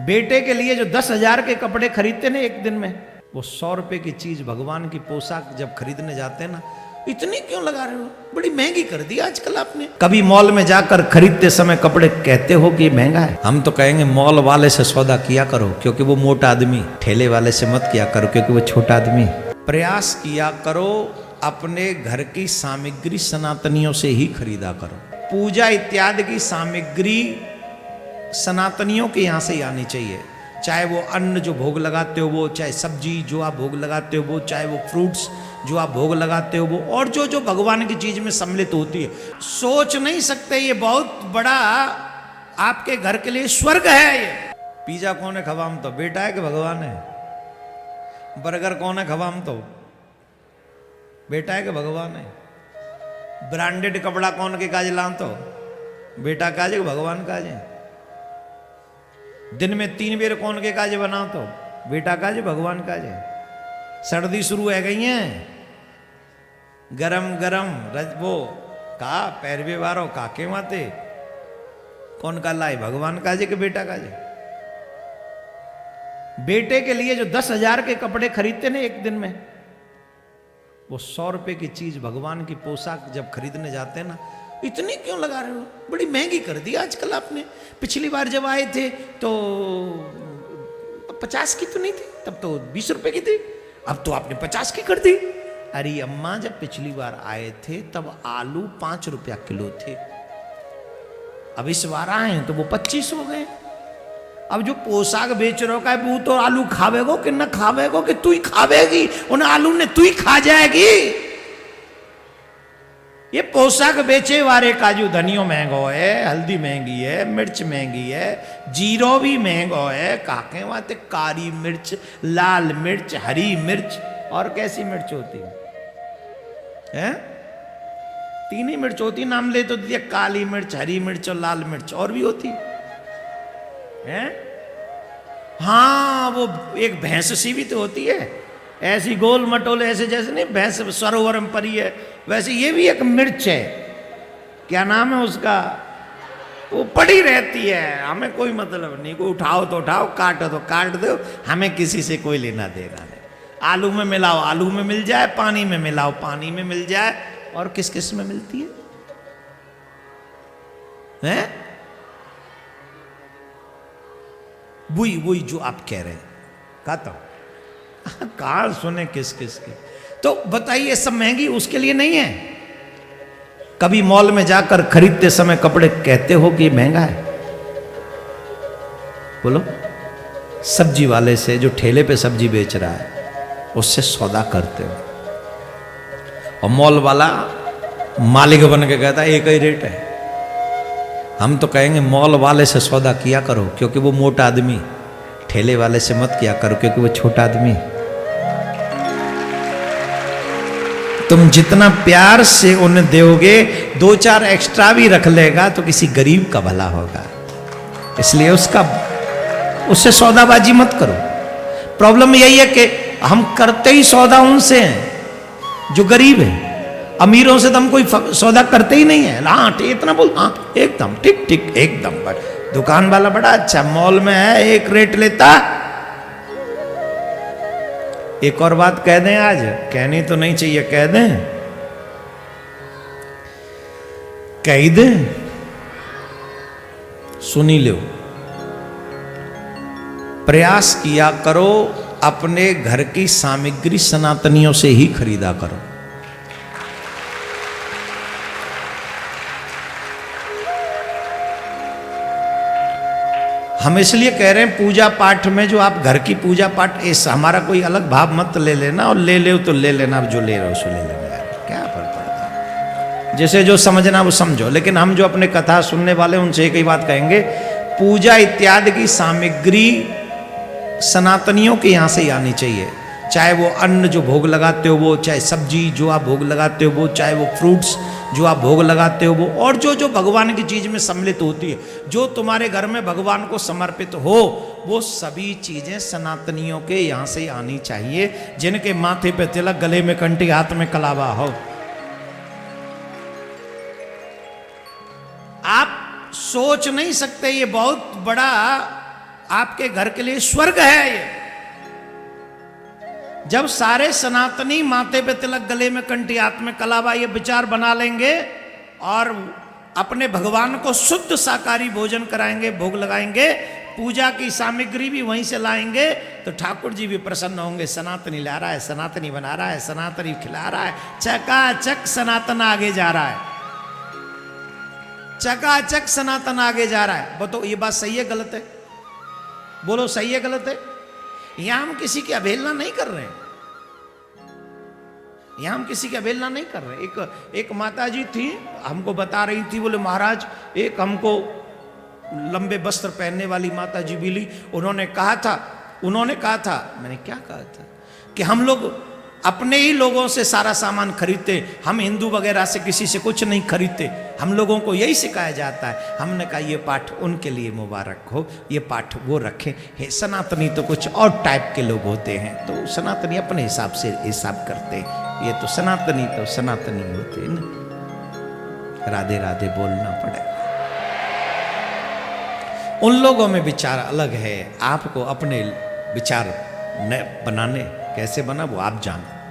बेटे के लिए जो 10,000 के कपड़े खरीदते ना एक दिन में, वो 100 रुपए की चीज भगवान की पोशाक जब खरीदने जाते हैं ना, इतनी क्यों लगा रहे हो, बड़ी महंगी कर दी आजकल आपने। कभी मॉल में जाकर खरीदते समय कपड़े कहते हो कि महंगा है? हम तो कहेंगे मॉल वाले से सौदा किया करो क्योंकि वो मोटा आदमी, ठेले वाले से मत किया करो क्योंकि वो छोटा आदमी। प्रयास किया करो अपने घर की सामग्री सनातनियों से ही खरीदा करो। पूजा इत्यादि की सामग्री सनातनियों के यहाँ से ही आनी चाहिए, चाहे वो अन्न जो भोग लगाते हो वो, चाहे सब्जी जो आप भोग लगाते हो वो, चाहे वो फ्रूट्स जो आप भोग लगाते हो वो, और जो जो भगवान की चीज में सम्मिलित होती है। सोच नहीं सकते ये बहुत बड़ा आपके घर के लिए स्वर्ग है। ये पिज्जा कौन है खवाम तो, बेटा है कि भगवान है? बर्गर कौन है खवाम तो, बेटा है कि भगवान है? ब्रांडेड कपड़ा कौन के काज लाम तो, बेटा काज कि भगवान काज है? दिन में 3 बेर कौन के काज बनाओ तो, बेटा काज भगवान काज है? सर्दी शुरू है गई है, गरम गरम वो का पैरवे वारो काके माते, कौन का लाए, भगवान काजे कि बेटा काजे? बेटे के लिए जो 10,000 के कपड़े खरीदते ना एक दिन में, वो 100 रुपए की चीज भगवान की पोशाक जब खरीदने जाते हैं ना, इतनी क्यों लगा रहे हो, बड़ी महंगी कर दी आजकल आपने। पिछली बार जब आए थे तो 50 की तो नहीं थी, तब तो 20 रुपए की थी, अब तो आपने 50 की कर दी। अरे अम्मा जब पिछली बार आए थे तब आलू 5 रुपया किलो थे, अब इस बार आए तो वो 25 हो गए। अब जो पोशाक बेच रहे हो का वो तो आलू खावेगो कि न खावेगो कि तू ही खावेगी, उन आलू ने तू ही खा जाएगी। ये पोशाक बेचे वाले काजू धनियो महंगो है, हल्दी महंगी है, मिर्च महंगी है, जीरो भी महंगो है, काके वाते काली मिर्च, लाल मिर्च, हरी मिर्च, और कैसी मिर्च होती है? 3 ही मिर्च होती, नाम ले तो दिया, काली मिर्च, हरी मिर्च और लाल मिर्च, और भी होती है? हाँ, वो एक भैंस सी भी तो होती है, ऐसी गोल मटोले, ऐसे जैसे नहीं भैंस सरोवर में परी है, वैसे ये भी एक मिर्च है, क्या नाम है उसका, वो पड़ी रहती है, हमें कोई मतलब नहीं, कोई उठाओ तो उठाओ, काटो तो काट दो, हमें किसी से कोई लेना देना नहीं। आलू में मिलाओ आलू में मिल जाए, पानी में मिलाओ पानी में मिल जाए, और किस किस में मिलती है, हैं? वही वही जो आप कह रहे हैं, कहता हूं कार सुने किस किस की। तो बताइए सब महंगी उसके लिए नहीं है। कभी मॉल में जाकर खरीदते समय कपड़े कहते हो कि महंगा है? बोलो। सब्जी वाले से जो ठेले पे सब्जी बेच रहा है उससे सौदा करते हो, और मॉल वाला मालिक बन के कहता है एक ही रेट है। हम तो कहेंगे मॉल वाले से सौदा किया करो क्योंकि वो मोटा आदमी, ठेले वाले से मत किया करो क्योंकि वो छोटा आदमी। तुम जितना प्यार से उन्हें दोगे, 2-4 एक्स्ट्रा भी रख लेगा तो किसी गरीब का भला होगा, इसलिए उससे सौदाबाजी मत करो। प्रॉब्लम यही है कि हम करते ही सौदा उनसे हैं जो गरीब है, अमीरों से तो हम कोई सौदा करते ही नहीं है। हाँ इतना बोल, हाँ एकदम ठीक ठीक एकदम, बट दुकान वाला बड़ा अच्छा, मॉल में है एक रेट लेता। एक और बात कह दें, आज कहनी तो नहीं चाहिए, कह दें, कह दें, सुनी लो। प्रयास किया करो अपने घर की सामग्री सनातनियों से ही खरीदा करो। हम इसलिए कह रहे हैं पूजा पाठ में जो आप घर की पूजा पाठ, ऐसा हमारा कोई अलग भाव मत ले लेना, और ले ले तो ले लेना, जो ले रहे हो सो ले लेना, क्या फर्क पड़ता है, जैसे जो समझना वो समझो। लेकिन हम जो अपने कथा सुनने वाले उनसे एक ही बात कहेंगे, पूजा इत्यादि की सामग्री सनातनियों के यहाँ से ही आनी चाहिए, चाहे वो अन्न जो भोग लगाते हो वो, चाहे सब्जी जो आप भोग लगाते हो वो, चाहे वो फ्रूट्स जो आप भोग लगाते हो वो, और जो जो भगवान की चीज में सम्मिलित होती है, जो तुम्हारे घर में भगवान को समर्पित हो, वो सभी चीजें सनातनियों के यहाँ से आनी चाहिए, जिनके माथे पे तिलक, गले में कंठी, हाथ में कलावा हो। आप सोच नहीं सकते ये बहुत बड़ा आपके घर के लिए स्वर्ग है ये। जब सारे सनातनी माथे पे तिलक, गले में कंठी, हाथ में कलावा, ये विचार बना लेंगे और अपने भगवान को शुद्ध शाकाहारी भोजन कराएंगे, भोग लगाएंगे, पूजा की सामग्री भी वहीं से लाएंगे, तो ठाकुर जी भी प्रसन्न होंगे। सनातनी ला रहा है, सनातनी बना रहा है, सनातनी खिला रहा है, चकाचक सनातन आगे जा रहा है, चकाचक सनातन आगे जा रहा है। बताओ ये बात सही है गलत है? बोलो सही है गलत है? यहां हम किसी की अवहेलना नहीं कर रहे हैं, यहां हम किसी की अवहेलना नहीं कर रहे। एक माता जी थी, हमको बता रही थी, बोले महाराज एक हमको लंबे वस्त्र पहनने वाली माता जी मिली, उन्होंने कहा था, मैंने क्या कहा था कि हम लोग अपने ही लोगों से सारा सामान खरीदते, हम हिंदू वगैरह से किसी से कुछ नहीं खरीदते, हम लोगों को यही सिखाया जाता है। हमने कहा ये पाठ उनके लिए मुबारक हो, ये पाठ वो रखें। सनातनी तो कुछ और टाइप के लोग होते हैं, तो सनातनी अपने हिसाब से हिसाब करते हैं, ये तो सनातनी होते हैं ना। राधे राधे बोलना पड़ेगा। उन लोगों में विचार अलग है, आपको अपने विचार बनाने कैसे बना वो आप जानो।